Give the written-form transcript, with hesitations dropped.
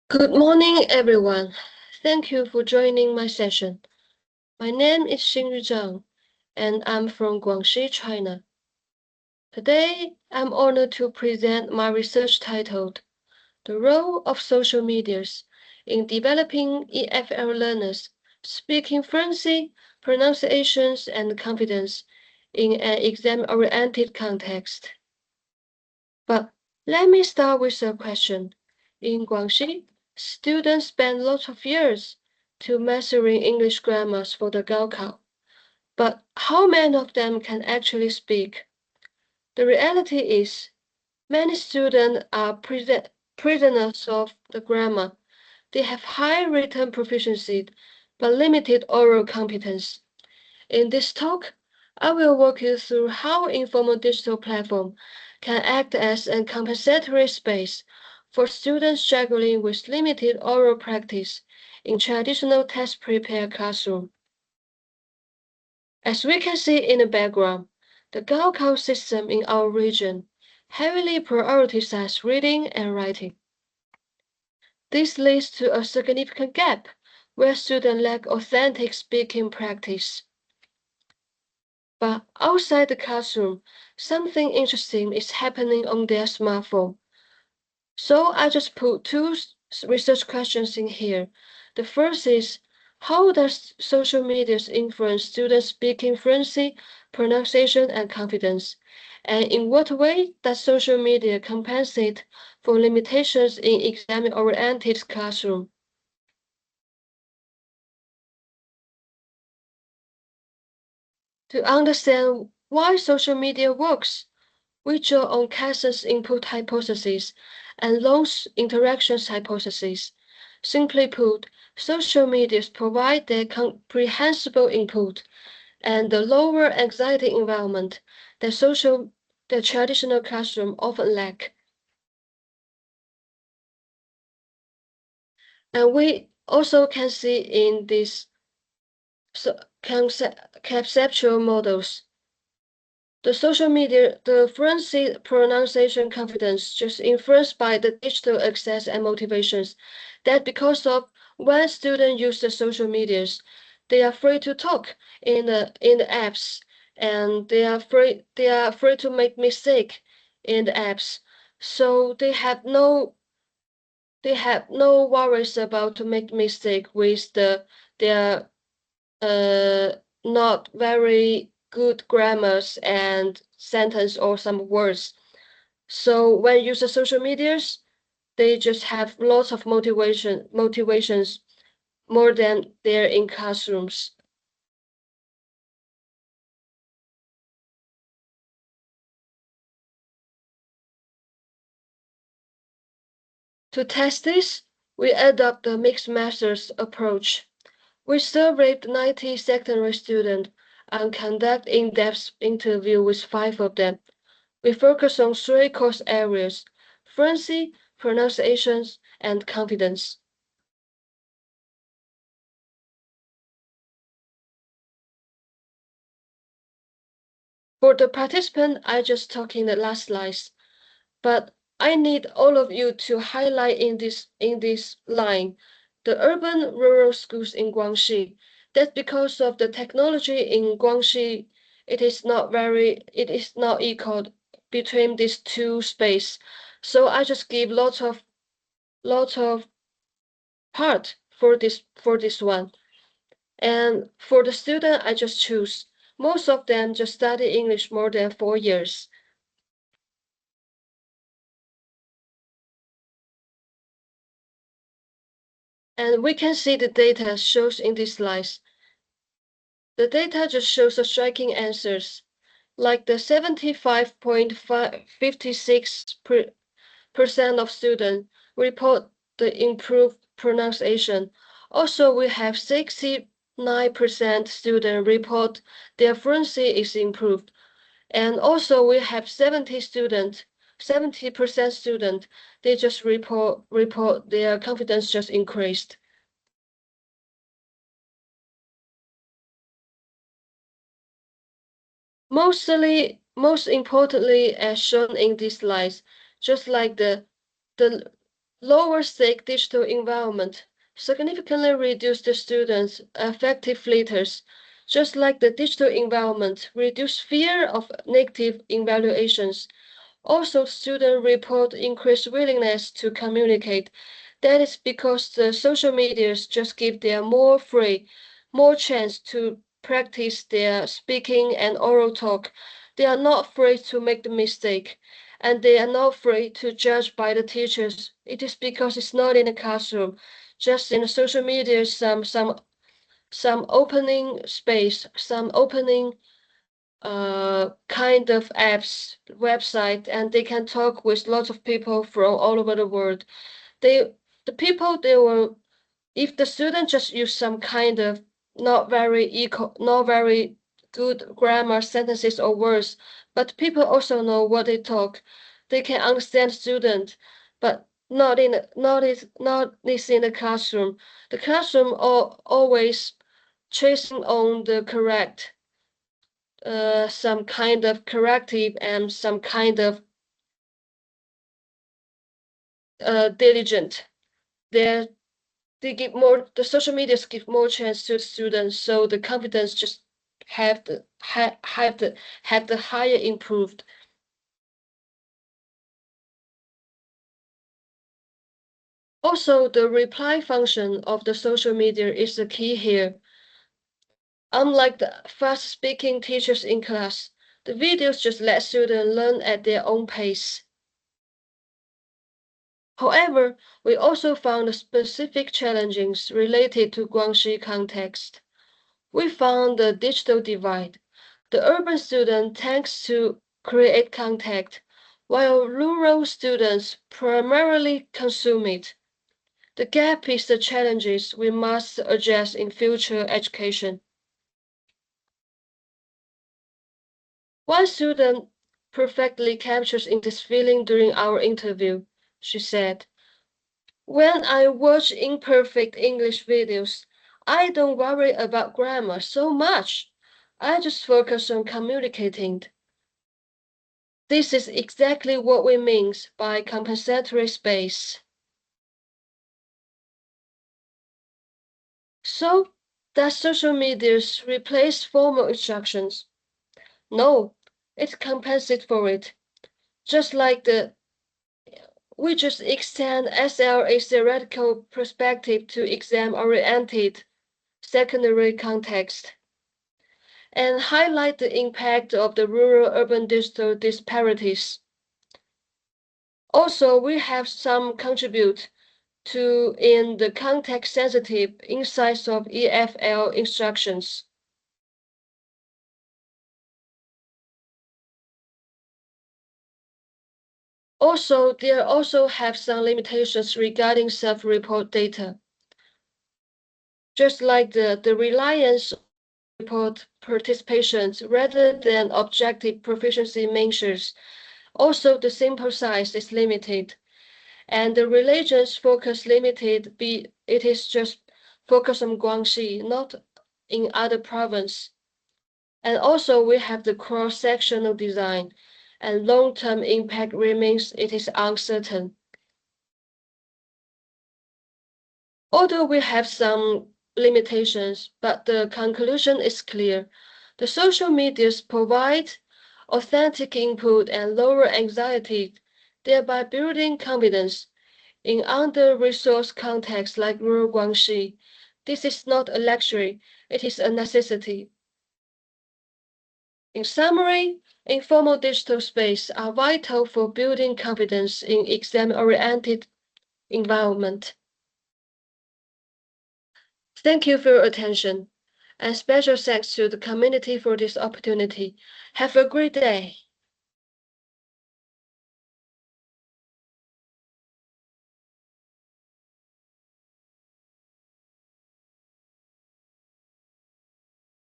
Good morning, everyone. Thank you for joining my session. My name is xinyu zhang, and I'm from Guangxi, China. Today, I'm honored to present my research titled The Role of Social Medias in Developing EFL Learners' Speaking Fluency, Pronunciations, and Confidence in an Exam-Oriented Context. But let me start with a question. In Guangxi, students spend lots of years to mastering English grammars for the Gaokao. But how many of them can actually speak? The reality is, many students are prisoners of the grammar. They have high written proficiency, but limited oral competence. In this talk, I will walk you through how informal digital platform can act as a compensatory space for students struggling with limited oral practice in traditional test-prepared classroom. As we can see in the background, the Gaokao system in our region heavily prioritizes reading and writing. This leads to a significant gap where students lack authentic speaking practice. But outside the classroom, something interesting is happening on their smartphone. So I just put two research questions in here. The first is, how does social media influence students' speaking fluency, pronunciation, and confidence? And in what way does social media compensate for limitations in exam-oriented classroom? To understand why social media works, we draw on Casson's input hypothesis and Long's interactions hypothesis. Simply put, social medias provide the comprehensible input and the lower anxiety environment that the traditional classroom often lack. And we also can see in these conceptual models the social media, the fluency, pronunciation, confidence, just influenced by the digital access and motivations. That because of when students use the social medias, they are free to talk in the apps, and they are free to make mistake in the apps. So they have no worries about to make mistake with their uh, not very good grammars and sentence or some words. So when you use the social medias, they just have lots of motivations more than they're in classrooms. To test this, we adopt the mixed methods approach. We surveyed 90 secondary students and conduct in-depth interview with 5 of them. We focus on 3 course areas: fluency, pronunciations, and confidence. For the participant, I just talked in the last slides, but I need all of you to highlight in this line the urban rural schools in Guangxi. That's because of the technology in Guangxi. It is not equal between these two space. So I just give lots of part for this one. And for the student, I just choose. Most of them just study English more than 4 years. And we can see the data shows in these slides. The data just shows the striking answers, like the 75.56% of students report the improved pronunciation. Also, we have 69% students report their fluency is improved. And also we have 70% student, they just report their confidence just increased. Most importantly, as shown in these slides, just like the Lower-stake digital environment significantly reduce the students' affective filters, just like the digital environment reduce fear of negative evaluations. Also, students report increased willingness to communicate. That is because the social medias just give them more free, more chance to practice their speaking and oral talk. They are not afraid to make the mistake, and they are not afraid to judge by the teachers. It is because it's not in the classroom, just in the social media, some opening space, some opening kind of apps website, and they can talk with lots of people from all over the world. They the people they will, if the student just use some kind of not very good grammar sentences or words, but people also know what they talk. They can understand student, but not this in the classroom. The classroom always chasing on the correct some kind of corrective and some kind of diligent. They they give more. The social medias give more chance to students, so the confidence just have the higher improved. Also, the reply function of the social media is the key here. Unlike the fast-speaking teachers in class, the videos just let students learn at their own pace. However, we also found specific challenges related to Guangxi context. We found the digital divide. The urban student tends to create contact, while rural students primarily consume it. The gap is the challenges we must address in future education. One student perfectly captures in this feeling during our interview. She said, when I watch imperfect English videos, I don't worry about grammar so much. I just focus on communicating. This is exactly what we mean by compensatory space. So, does social media replace formal instructions? No, it compensates for it. Just like we just extend SLA theoretical perspective to exam-oriented secondary context and highlight the impact of the rural-urban digital disparities. Also, we have some contribute to in the context-sensitive insights of EFL instructions. Also, there also have some limitations regarding self-report data, just like the reliance on report participations rather than objective proficiency measures. Also, the sample size is limited, and the religions focus limited. It is just focus on Guangxi, not in other province. And also we have the cross-sectional design, and long-term impact remains it is uncertain. Although we have some limitations, but the conclusion is clear. The social medias provide authentic input and lower anxiety, thereby building confidence in under-resourced contexts like rural Guangxi. This is not a luxury, it is a necessity. In summary, informal digital space are vital for building confidence in exam-oriented environment. Thank you for your attention, and special thanks to the community for this opportunity. Have a great day.